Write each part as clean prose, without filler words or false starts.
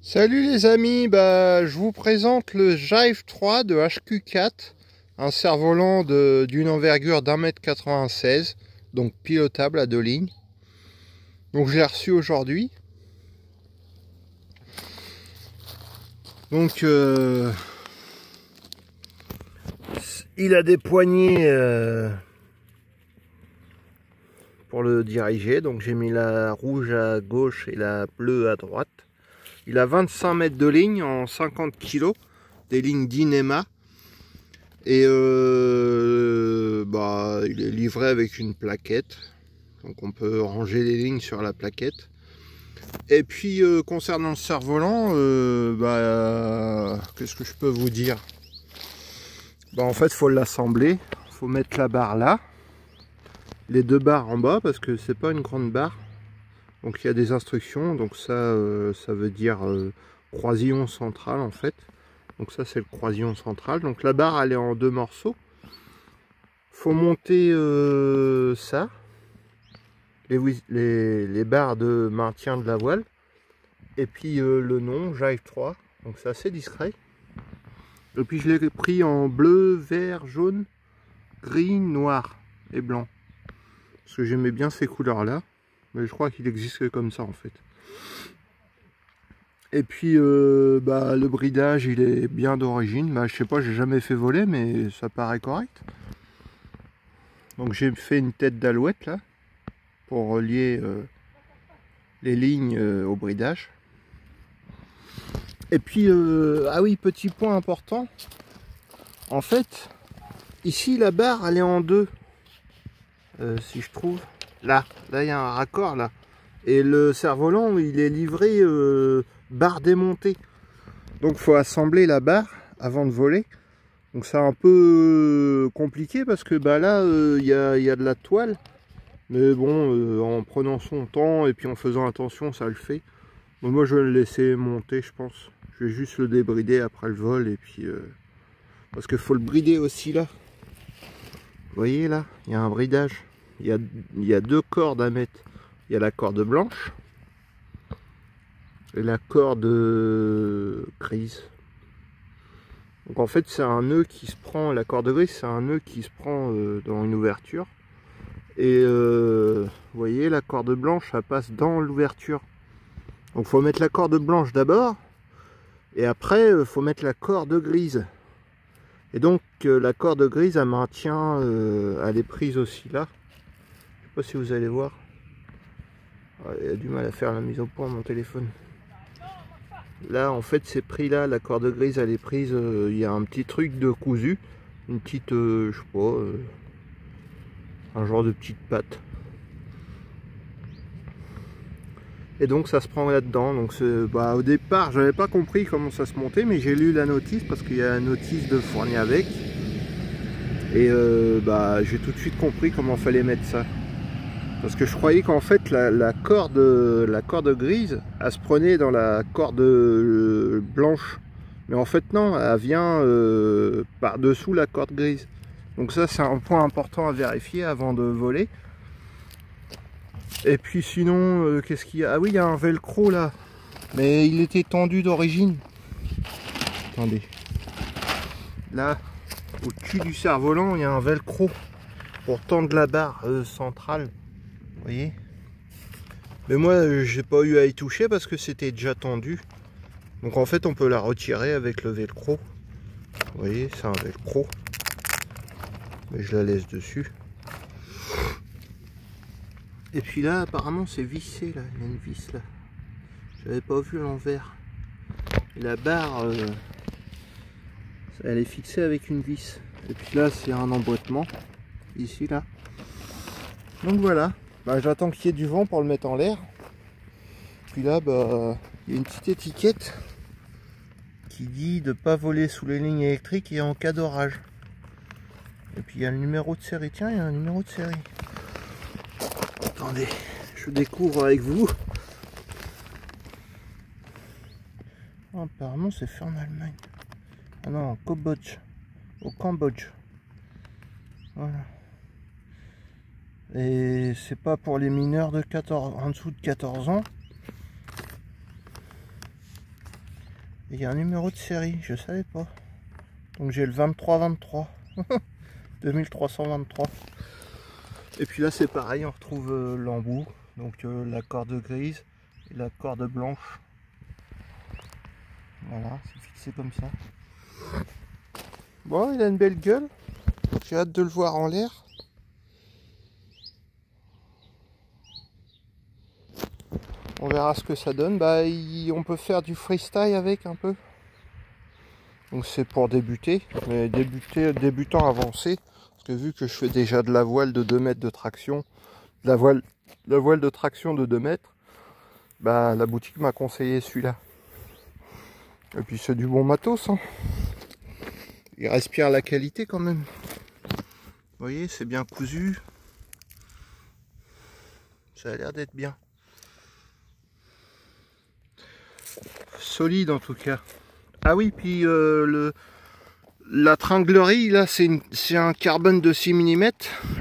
Salut les amis, je vous présente le Jive 3 de HQ4, un cerf-volant d'une envergure d'1,96 m, donc pilotable à 2 lignes. Donc je l'ai reçu aujourd'hui. Donc il a des poignées pour le diriger, donc j'ai mis la rouge à gauche et la bleue à droite. Il a 25 mètres de ligne en 50 kg, des lignes Dynema. Et il est livré avec une plaquette. Donc on peut ranger les lignes sur la plaquette. Et puis concernant le cerf-volant, qu'est-ce que je peux vous dire? En fait, il faut l'assembler. Il faut mettre la barre là. Les deux barres en bas, parce que c'est pas une grande barre. Donc il y a des instructions. Donc ça veut dire croisillon central en fait. Donc ça c'est le croisillon central. Donc la barre elle est en deux morceaux. Faut monter ça. Les barres de maintien de la voile. Et puis le nom, Jive 3. Donc c'est assez discret. Et puis je l'ai pris en bleu, vert, jaune, gris, noir et blanc. Parce que j'aimais bien ces couleurs là. Mais je crois qu'il existe que comme ça en fait. Et puis le bridage il est bien d'origine. Je sais pas, j'ai jamais fait voler, mais ça paraît correct. Donc j'ai fait une tête d'alouette là pour relier les lignes au bridage. Et puis ah oui, petit point important. En fait, ici la barre elle est en deux. Si je trouve. Là il y a un raccord là. Et le cerf-volant il est livré barre démontée. Donc faut assembler la barre avant de voler. Donc c'est un peu compliqué parce que là il y a de la toile. Mais bon, en prenant son temps et puis en faisant attention, ça le fait. Donc moi je vais le laisser monter, je pense. Je vais juste le débrider après le vol et puis parce qu'il faut le brider aussi là. Vous voyez là, il y a un bridage. Il y a deux cordes à mettre. Il y a la corde blanche et la corde grise. Donc en fait c'est un nœud qui se prend, la corde grise c'est un nœud qui se prend dans une ouverture. Et vous voyez la corde blanche elle passe dans l'ouverture. Donc faut mettre la corde blanche d'abord. Et après faut mettre la corde grise. Et donc la corde grise elle maintient, elle est prise aussi là. Je sais pas si vous allez voir. Il y a du mal à faire la mise au point mon téléphone. Là en fait c'est pris là, la corde grise elle est prise, il y a un petit truc de cousu, une petite, je sais pas, un genre de petite patte. Et donc ça se prend là dedans. Donc au départ j'avais pas compris comment ça se montait, mais j'ai lu la notice parce qu'il y a la notice de fourni avec. Et j'ai tout de suite compris comment fallait mettre ça. Parce que je croyais qu'en fait la corde grise, elle se prenait dans la corde blanche. Mais en fait non, elle vient par-dessous la corde grise. Donc ça c'est un point important à vérifier avant de voler. Et puis sinon, qu'est-ce qu'il y a? Ah oui, il y a un velcro là. Mais il était tendu d'origine. Attendez. Là, au-dessus du cerf-volant, il y a un velcro pour tendre la barre centrale. Vous voyez? Mais moi j'ai pas eu à y toucher parce que c'était déjà tendu. Donc en fait on peut la retirer avec le velcro. Vous voyez, c'est un velcro. Mais je la laisse dessus. Et puis là apparemment c'est vissé là, il y a une vis là. J'avais pas vu l'envers. Et la barre elle est fixée avec une vis. Et puis là c'est un emboîtement. Ici là. Donc voilà. J'attends qu'il y ait du vent pour le mettre en l'air. Puis là, il y a une petite étiquette qui dit de ne pas voler sous les lignes électriques et en cas d'orage. Et puis il y a le numéro de série. Tiens, il y a un numéro de série. Attendez, je découvre avec vous. Oh, apparemment, c'est fait en Allemagne. Ah non, en Cambodge. Au Cambodge. Voilà. Et c'est pas pour les mineurs de 14, en dessous de 14 ans. Il y a un numéro de série, je savais pas. Donc j'ai le 2323. 2323. Et puis là c'est pareil, on retrouve l'embout. Donc la corde grise et la corde blanche. Voilà, c'est fixé comme ça. Bon, il a une belle gueule. J'ai hâte de le voir en l'air. On verra ce que ça donne. Bah, on peut faire du freestyle avec un peu. Donc c'est pour débuter, mais débutant avancé. Parce que vu que je fais déjà de la voile de 2 mètres de traction, la voile de traction de 2 mètres, bah la boutique m'a conseillé celui-là. Et puis c'est du bon matos, hein. Il respire la qualité quand même. Vous voyez, c'est bien cousu. Ça a l'air d'être bien. Solide en tout cas. Ah oui, puis la tringlerie, là, c'est un carbone de 6 mm.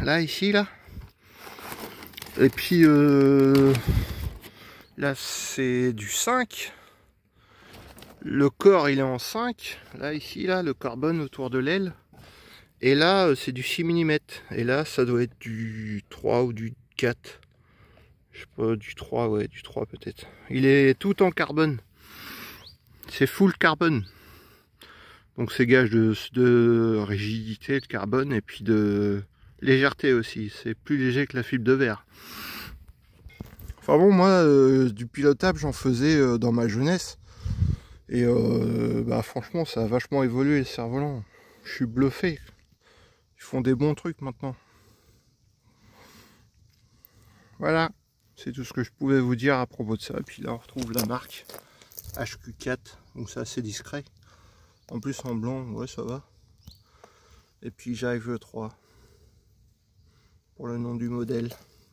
Là, ici, là. Et puis là, c'est du 5. Le corps, il est en 5. Là, ici, là, le carbone autour de l'aile. Et là, c'est du 6 mm. Et là, ça doit être du 3 ou du 4. Je sais pas, du 3, ouais, du 3 peut-être. Il est tout en carbone. C'est full carbone. Donc c'est gage de rigidité de carbone et puis de légèreté aussi. C'est plus léger que la fibre de verre. Enfin bon, moi, du pilotable, j'en faisais dans ma jeunesse. Et bah, franchement, ça a vachement évolué le cerf-volant. Je suis bluffé. Ils font des bons trucs maintenant. Voilà, c'est tout ce que je pouvais vous dire à propos de ça. Et puis là, on retrouve la marque HQ4. Donc c'est assez discret. En plus en blanc, ouais, ça va. Et puis Jive 3 pour le nom du modèle.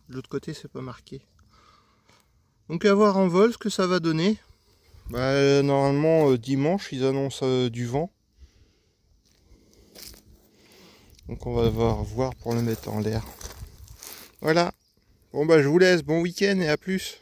De l'autre côté, c'est pas marqué. Donc à voir en vol ce que ça va donner. Bah, normalement dimanche ils annoncent du vent. Donc on va voir pour le mettre en l'air. Voilà. Bon bah je vous laisse, bon week-end et à plus.